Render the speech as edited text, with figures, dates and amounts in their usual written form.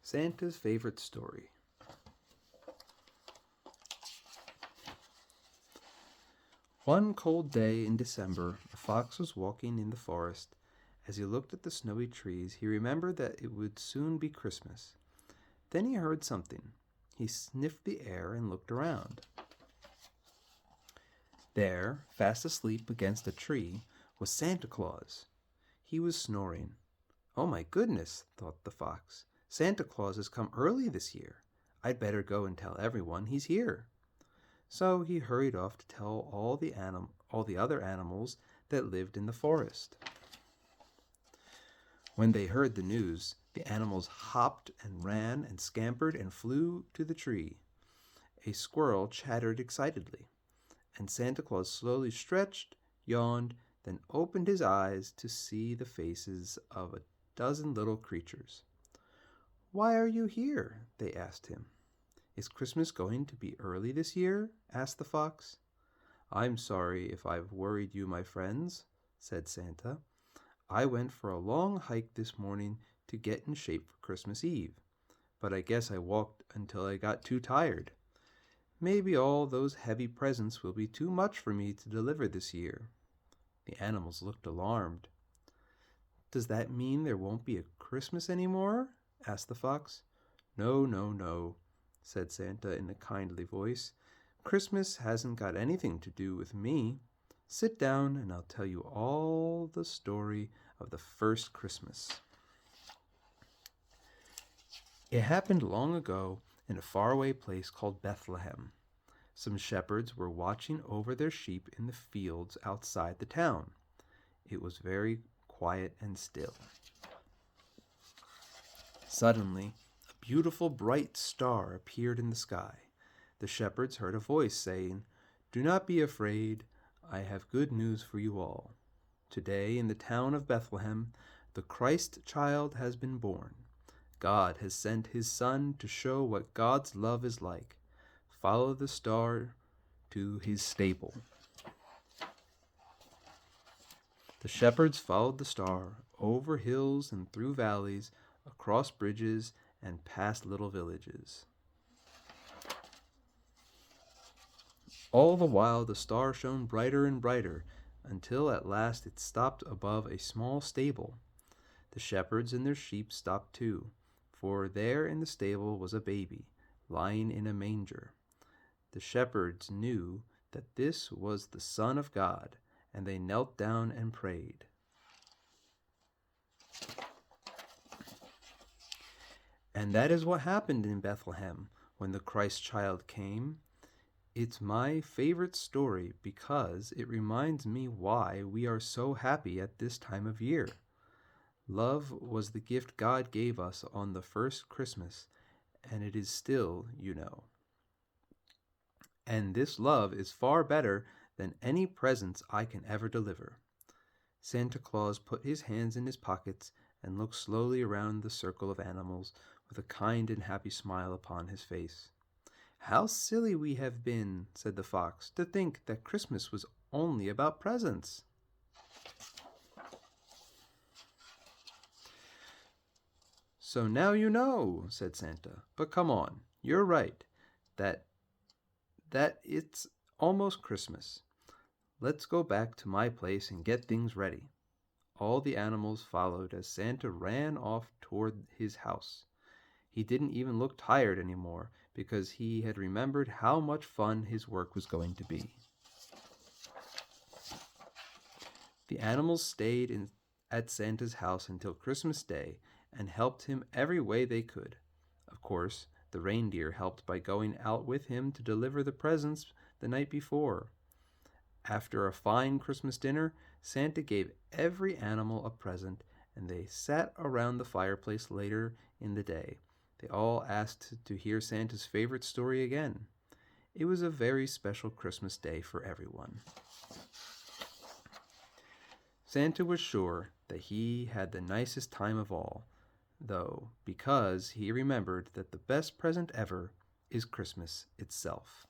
Santa's favorite story. One cold day in December, a fox was walking in the forest. As he looked at the snowy trees, he remembered that it would soon be Christmas. Then he heard something. He sniffed the air and looked around. There, fast asleep against a tree, was Santa Claus. He was snoring. "Oh my goodness," thought the fox. "Santa Claus has come early this year. I'd better go and tell everyone he's here." So he hurried off to tell all the other animals that lived in the forest. When they heard the news, the animals hopped and ran and scampered and flew to the tree. A squirrel chattered excitedly, and Santa Claus slowly stretched, yawned, then opened his eyes to see the faces of a dozen little creatures. "Why are you here?" they asked him. "Is Christmas going to be early this year?" asked the fox. "I'm sorry if I've worried you, my friends," said Santa. "I went for a long hike this morning to get in shape for Christmas Eve, but I guess I walked until I got too tired. Maybe all those heavy presents will be too much for me to deliver this year." The animals looked alarmed. "Does that mean there won't be a Christmas anymore?" asked the fox. "No, no, no," said Santa in a kindly voice. "Christmas hasn't got anything to do with me. Sit down and I'll tell you all the story of the first Christmas. It happened long ago in a faraway place called Bethlehem. Some shepherds were watching over their sheep in the fields outside the town. It was very quiet and still. Suddenly, a beautiful bright star appeared in the sky. The shepherds heard a voice saying, "Do not be afraid. I have good news for you all. Today, in the town of Bethlehem, the Christ child has been born. God has sent his Son to show what God's love is like. Follow the star to his stable." The shepherds followed the star over hills and through valleys, across bridges and past little villages. All the while the star shone brighter and brighter, until at last it stopped above a small stable. The shepherds and their sheep stopped too, for there in the stable was a baby, lying in a manger. The shepherds knew that this was the Son of God, and they knelt down and prayed. And that is what happened in Bethlehem when the Christ child came. It's my favorite story because it reminds me why we are so happy at this time of year. Love was the gift God gave us on the first Christmas, and it is still, you know. And this love is far better than any presents I can ever deliver. Santa Claus put his hands in his pockets and looked slowly around the circle of animals with a kind and happy smile upon his face. "How silly we have been," said the fox, "to think that Christmas was only about presents." "So now you know," said Santa. "But come on, you're right, that it's almost Christmas. Let's go back to my place and get things ready." All the animals followed as Santa ran off toward his house. He didn't even look tired anymore because he had remembered how much fun his work was going to be. The animals stayed at Santa's house until Christmas Day and helped him every way they could. Of course, the reindeer helped by going out with him to deliver the presents the night before. After a fine Christmas dinner, Santa gave every animal a present, and they sat around the fireplace later in the day. They all asked to hear Santa's favorite story again. It was a very special Christmas day for everyone. Santa was sure that he had the nicest time of all, though, because he remembered that the best present ever is Christmas itself.